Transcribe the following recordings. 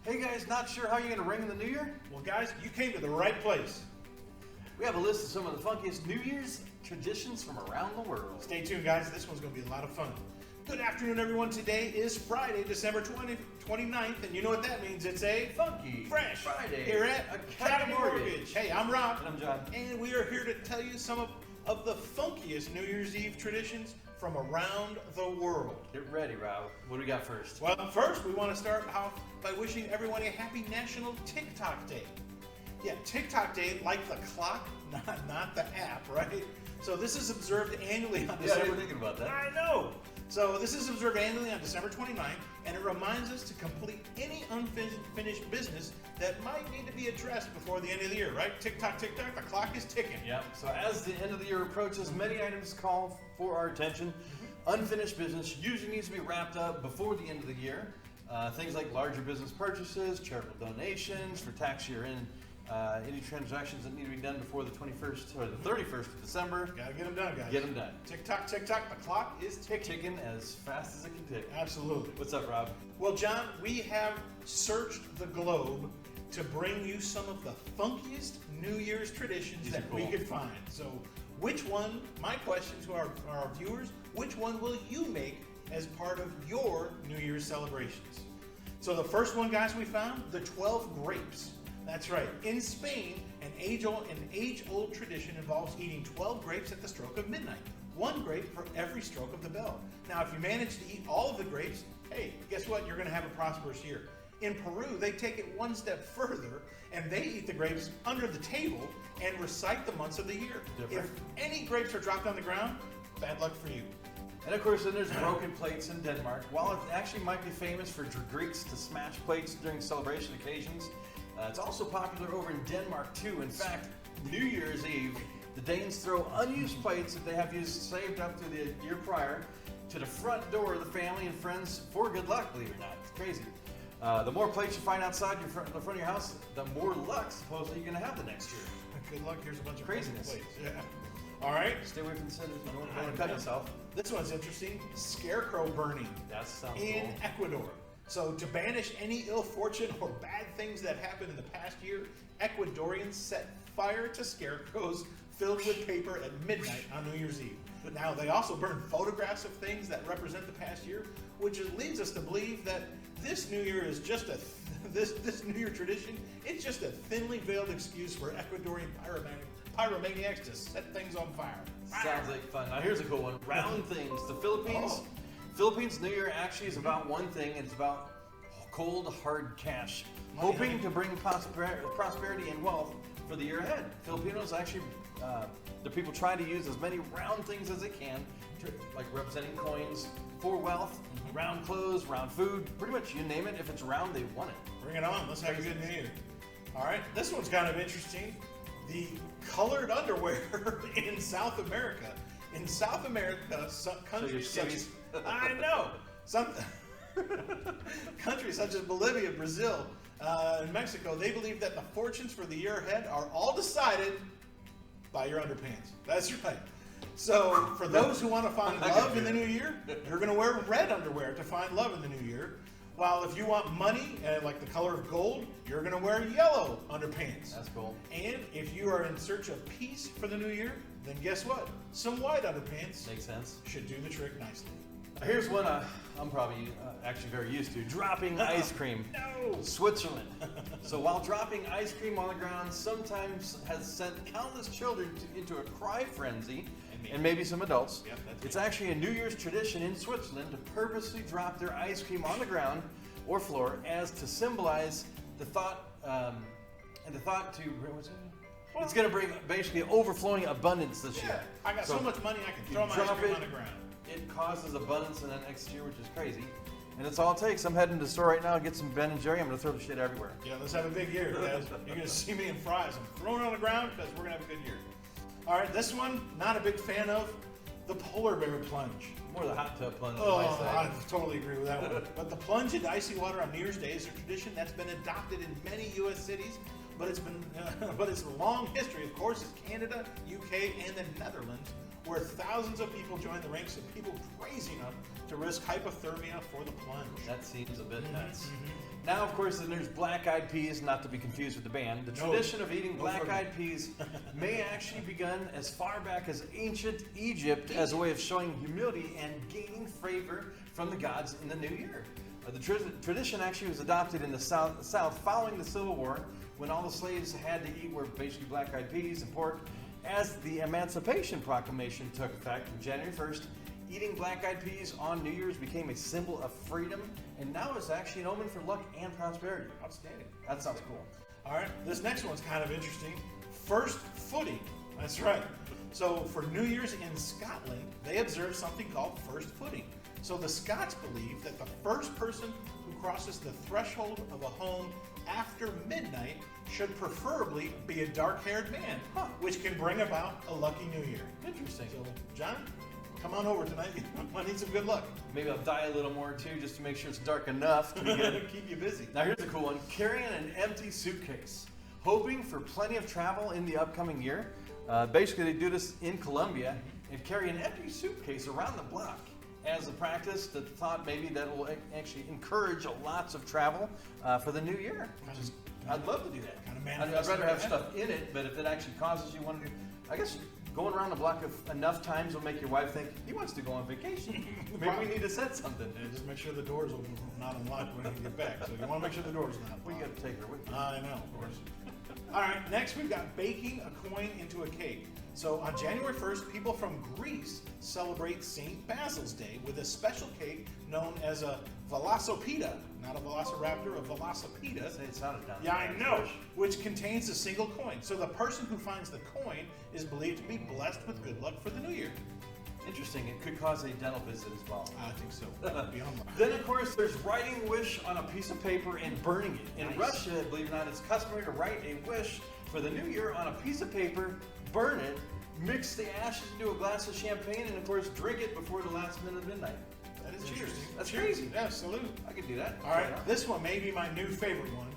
Hey guys, not sure how you're going to ring in the new year? Well guys, you came to the right place. We have a list of some of the funkiest New Year's traditions from around the world. Stay tuned guys, this one's going to be a lot of fun. Good afternoon everyone, today is Friday, December 29th, and you know what that means, it's a Funky Fresh Friday here at Academy Mortgage. Hey, I'm Rob. And I'm John. And we are here to tell you some of the funkiest New Year's Eve traditions from around the world. Get ready, Rob. What do we got first? Well, first we want to start off by wishing everyone a happy National TikTok Day. Yeah, TikTok Day, like the clock, not the app, right? So this is observed annually on December. I was thinking about that. I know. So this is observed annually on December 29th, and it reminds us to complete any unfinished business that might need to be addressed before the end of the year, right? Tick tock, the clock is ticking. Yep. So as the end of the year approaches, many items call for our attention. Unfinished business usually needs to be wrapped up before the end of the year. Things like larger business purchases, charitable donations for tax year end, any transactions that need to be done before the 21st or the 31st of December. Gotta get them done, guys. Get them done. Tick tock, the clock is ticking. Ticking as fast as it can tick. Absolutely. What's up, Rob? Well, John, we have searched the globe to bring you some of the funkiest New Year's traditions These are that we cool. could find. So which one, my question to our viewers, which one will you make as part of your New Year's celebrations? So the first one, guys, we found, the 12 grapes. That's right. In Spain, an age-old tradition involves eating 12 grapes at the stroke of midnight. One grape for every stroke of the bell. Now, if you manage to eat all of the grapes, hey, guess what? You're going to have a prosperous year. In Peru, they take it one step further, and they eat the grapes under the table and recite the months of the year. Different. If any grapes are dropped on the ground, bad luck for you. And of course, then there's broken plates in Denmark. While it actually might be famous for Greeks to smash plates during celebration occasions, it's also popular over in Denmark too. In fact, New Year's Eve, the Danes throw unused plates that they have used saved up through the year prior to the front door of the family and friends for good luck, believe it or not. It's crazy. The more plates you find outside the front of your house, the more luck supposedly you're going to have the next year. Good luck. Here's a bunch of Craziness. plates. Yeah. All right. Stay away from the center. You don't want to cut yourself. This one's interesting. Scarecrow burning That sounds in cool. Ecuador. So to banish any ill fortune or bad things that happened in the past year, Ecuadorians set fire to scarecrows filled with paper at midnight on New Year's Eve. Now they also burn photographs of things that represent the past year, which leads us to believe that this New Year is just this New Year tradition. It's just a thinly veiled excuse for Ecuadorian pyromaniacs to set things on fire. Sounds like fun. Now here's a cool one. Round things. The Philippines. Oh. Philippines New Year actually is about one thing. It's about cold, hard cash. Hoping to bring prosperity and wealth for the year ahead. Filipinos actually, the people try to use as many round things as they can, like representing coins for wealth, round clothes, round food, pretty much you name it. If it's round, they want it. Bring it on. Let's have a good New Year. All right. This one's kind of interesting. The colored underwear in South America. In South America, some countries such as I know some countries such as Bolivia, Brazil, and Mexico, they believe that the fortunes for the year ahead are all decided by your underpants. That's right. So for those who want to find love in the new year, you're going to wear red underwear to find love in the new year. While if you want money, like the color of gold, you're going to wear yellow underpants. That's cool. And if you are in search of peace for the new year, then guess what? Some white underpants Makes sense. should do the trick nicely. Here's one I'm probably actually very used to. Dropping ice cream. No! Switzerland. So while dropping ice cream on the ground sometimes has sent countless children into a cry frenzy, and maybe some adults. Yep, that's It's actually a New Year's tradition in Switzerland to purposely drop their ice cream on the ground or floor as to symbolize the thought, and the thought to, what's it? It's going to bring basically overflowing abundance this year. Yeah, I got so much money I can you throw my ice drop cream it, on the ground. It causes abundance in the next year, which is crazy. And it's all it takes. I'm heading to the store right now to get some Ben & Jerry. I'm going to throw the shit everywhere. Yeah, let's have a big year, guys. You're going to see me in fries. I'm throwing it on the ground because we're going to have a good year. All right, this one, not a big fan of, the polar bear plunge. More the hot tub plunge. Oh, than my side. I totally agree with that one. But the plunge into icy water on New Year's Day is a tradition that's been adopted in many U.S. cities, but it's a long history. Of course, it's Canada, UK, and the Netherlands, where thousands of people join the ranks of people crazy enough to risk hypothermia for the plunge. That seems a bit nuts. Now, of course, then there's black-eyed peas, not to be confused with the band. The tradition of eating black-eyed peas may actually begun as far back as ancient Egypt as a way of showing humility and gaining favor from the gods in the new year. The tradition actually was adopted in the South following the Civil War, when all the slaves had to eat were basically black-eyed peas and pork. As the Emancipation Proclamation took effect on January 1st, eating black-eyed peas on New Year's became a symbol of freedom, and now it's actually an omen for luck and prosperity. Outstanding. That sounds cool. All right, this next one's kind of interesting. First footing. That's right. So for New Year's in Scotland, they observe something called first footing. So the Scots believe that the first person who crosses the threshold of a home after midnight should preferably be a dark-haired man, which can bring about a lucky new year. Interesting. So, John, come on over tonight. I need some good luck. Maybe I'll dye a little more too, just to make sure it's dark enough to be good. Keep you busy. Now here's a cool one. Carrying an empty suitcase. Hoping for plenty of travel in the upcoming year. Basically, they do this in Colombia and carry an empty suitcase around the block as a practice that thought maybe that will actually encourage lots of travel for the new year. I'd love to do that. I'd rather have stuff in it, but if it actually causes you one to do, I guess going around the block enough times will make your wife think he wants to go on vacation. Maybe we need to set something. Yeah, just make sure the door's open, not unlocked when you get back. So you want to make sure the door's not locked. We got to take her with you. I know, of course. All right, next we've got baking a coin into a cake. So on January 1st, people from Greece celebrate St. Basil's Day with a special cake known as a velocipede, not a velociraptor, a velocipede. Say it sounded down. Yeah, I know, which contains a single coin. So the person who finds the coin is believed to be blessed with good luck for the new year. Interesting. It could cause a dental visit as well. I think so. Beyond that. Then, of course, there's writing a wish on a piece of paper and burning it. In Russia, believe it or not, it's customary to write a wish for the new year on a piece of paper, burn it, mix the ashes into a glass of champagne, and, of course, drink it before the last minute of midnight. That is Cheers. interesting. That's crazy. Yeah, salute. I could do that. All right, this one may be my new favorite one.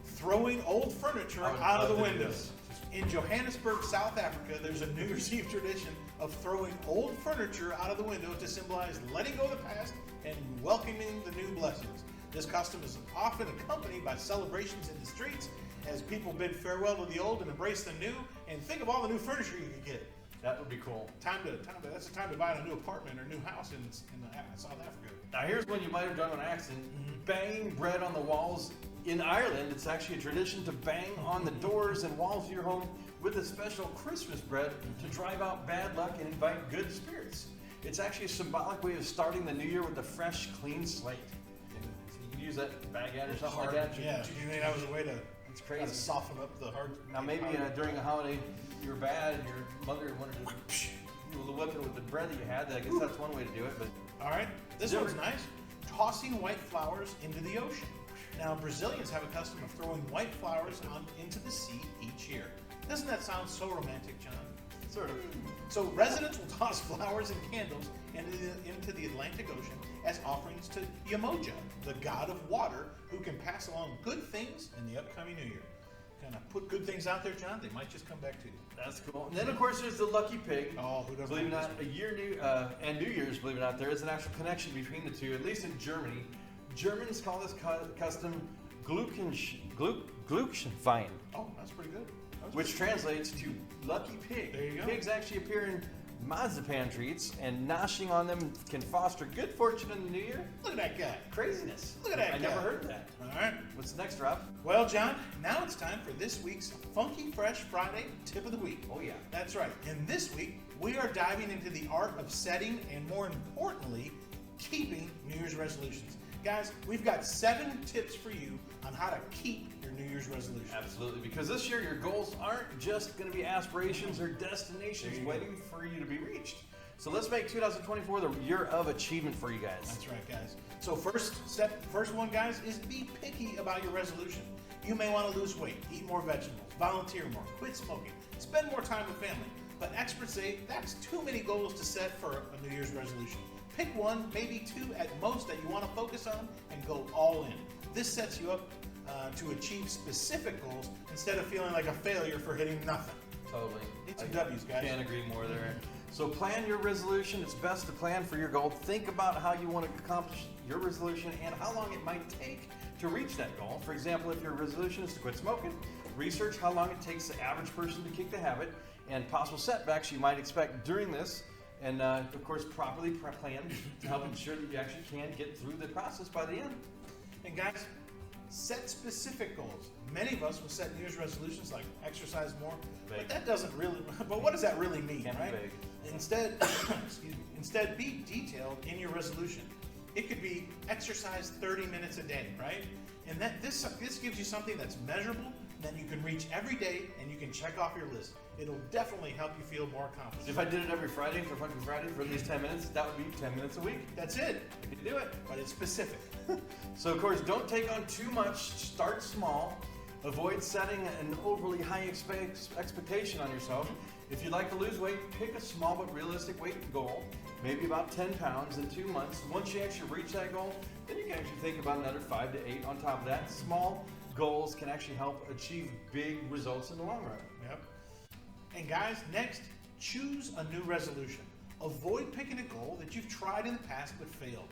Throwing old furniture out of the windows. In Johannesburg, South Africa, there's a New Year's Eve tradition of throwing old furniture out of the window to symbolize letting go of the past and welcoming the new blessings. This custom is often accompanied by celebrations in the streets as people bid farewell to the old and embrace the new, and think of all the new furniture you could get. That would be cool. That's the time to buy a new apartment or new house in South Africa. Now, here's one you might have done on accident. Banging bread on the walls. In Ireland, it's actually a tradition to bang on the doors and walls of your home with a special Christmas bread to drive out bad luck and invite good spirits. It's actually a symbolic way of starting the new year with a fresh, clean slate. So you can use that baguette or something like that. Yeah, do you think that was a way to It's kind crazy. of soften up the hard? Now, maybe during a holiday, you were bad and your mother wanted to whip it with the bread that you had. I guess that's one way to do it. But All right, this one's nice. Tossing white flowers into the ocean. Now, Brazilians have a custom of throwing white flowers into the sea each year. Doesn't that sound so romantic, John? sort of. So residents will toss flowers and candles into the Atlantic Ocean as offerings to Yamoja, the god of water, who can pass along good things in the upcoming new year. Kind of put good things out there, John. They might just come back to you. That's cool. And then, of course, there's the lucky pig. Oh, who doesn't? Believe it or like not, this a year new and New Year's, believe it or not, there is an actual connection between the two, at least in Germany. Germans call this custom Glückenfein, Oh, that's pretty good. which translates to lucky pig. There you go. Pigs actually appear in marzipan treats, and gnashing on them can foster good fortune in the new year. Look at that guy. Craziness. Look at that I guy. never heard of that. All right. What's next, Rob? Well, John, now it's time for this week's Funky Fresh Friday Tip of the Week. Oh, yeah. That's right. And this week, we are diving into the art of setting and, more importantly, keeping New Year's resolutions. Guys, we've got 7 tips for you on how to keep your New Year's resolution. Absolutely, because this year your goals aren't just going to be aspirations or destinations waiting for you to be reached. So let's make 2024 the year of achievement for you guys. That's right, guys. So first one, guys, is be picky about your resolution. You may want to lose weight, eat more vegetables, volunteer more, quit smoking, spend more time with family. But experts say that's too many goals to set for a New Year's resolution. Pick one, maybe 2 at most that you want to focus on and go all in. This sets you up to achieve specific goals instead of feeling like a failure for hitting nothing. Totally. Need some W's, guys. Can't agree more there. So plan your resolution. It's best to plan for your goal. Think about how you want to accomplish your resolution and how long it might take to reach that goal. For example, if your resolution is to quit smoking, research how long it takes the average person to kick the habit and possible setbacks you might expect during this, and of course properly plan to help ensure that you actually can get through the process by the end. And guys, set specific goals. Many of us will set New Year's resolutions like exercise more, Vague. but that doesn't really, but what does that really mean, Can't be right? vague. Instead, excuse me, instead be detailed in your resolution. It could be exercise 30 minutes a day, right? And this gives you something that's measurable, that you can reach every day and you can check off your list. It'll definitely help you feel more accomplished. If I did it every Friday for Funky Friday for at least 10 minutes, that would be 10 minutes a week. That's it. I could do it. But it's specific. So of course, don't take on too much. Start small. Avoid setting an overly high expectation on yourself. If you'd like to lose weight, pick a small but realistic weight goal, maybe about 10 pounds in 2 months. Once you actually reach that goal, then you can actually think about another 5 to 8 on top of that. Small goals can actually help achieve big results in the long run. Yep. And guys, next, choose a new resolution. Avoid picking a goal that you've tried in the past but failed.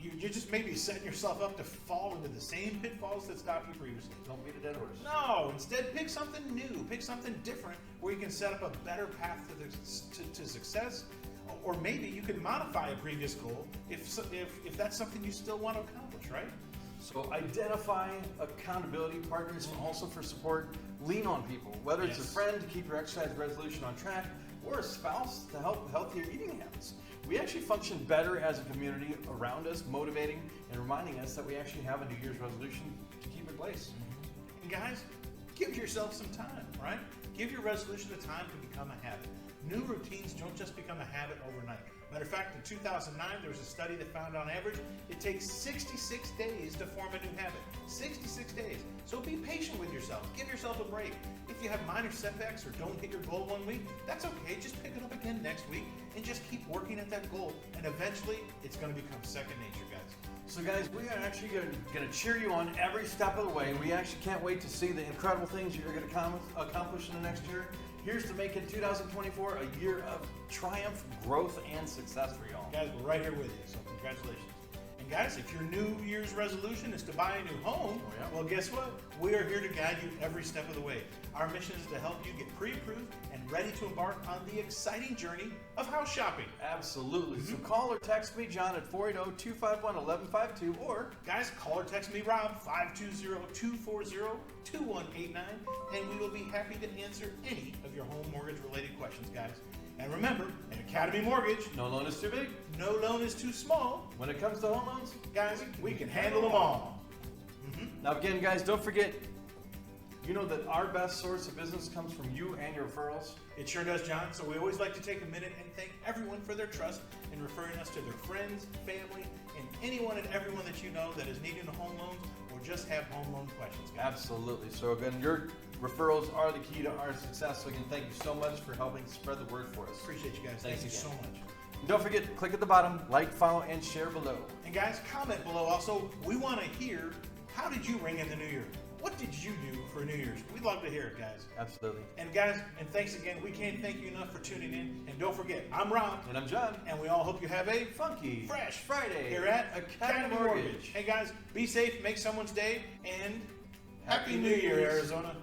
You're just maybe setting yourself up to fall into the same pitfalls that stopped you previously. Don't beat a dead horse. No, instead pick something new, pick something different where you can set up a better path to success, or maybe you can modify a previous goal if that's something you still want to accomplish, right? So identify accountability partners also for support. Lean on people, whether it's a friend to keep your exercise resolution on track or a spouse to help healthier eating habits. We actually function better as a community around us, motivating and reminding us that we actually have a New Year's resolution to keep in place. And guys, give yourself some time, right? Give your resolution the time to become a habit. New routines don't just become a habit overnight. Matter of fact, in 2009, there was a study that found on average, it takes 66 days to form a new habit. 66 days. So be patient with yourself. Give yourself a break. If you have minor setbacks or don't hit your goal one week, that's okay. Just pick it up again next week and just keep working at that goal. And eventually, it's going to become second nature, guys. So guys, we are actually going to cheer you on every step of the way. We actually can't wait to see the incredible things you're going to accomplish in the next year. Here's to making 2024 a year of triumph, growth, and success for y'all. Guys, we're right here with you, so congratulations. And guys, if your New Year's resolution is to buy a new home, well, guess what? We are here to guide you every step of the way. Our mission is to help you get pre-approved and ready to embark on the exciting journey of house shopping. Absolutely. So call or text me, John, at 480-251-1152, or guys, call or text me, Rob, 520-240-2189, and we will be happy to answer any of your home mortgage related questions, guys. And remember, at Academy Mortgage, no loan is too big. No loan is too small. When it comes to home loans, guys, we can handle them all. Now again, guys, don't forget, you know that our best source of business comes from you and your referrals. It sure does, John. So we always like to take a minute and thank everyone for their trust in referring us to their friends, family, and anyone and everyone that you know that is needing a home loan or just have home loan questions, guys. Absolutely. So again, your referrals are the key to our success. So again, thank you so much for helping spread the word for us. Appreciate you guys. Thank you so much. And don't forget, click at the bottom, like, follow, and share below. And guys, comment below. Also, we want to hear, how did you ring in the new year? What did you do for New Year's? We'd love to hear it, guys. Absolutely. And guys, and thanks again. We can't thank you enough for tuning in. And don't forget, I'm Rob. And I'm John. And we all hope you have a funky, fresh Friday here at Academy Mortgage. Hey guys, be safe, make someone's day, and Happy New Year, Arizona.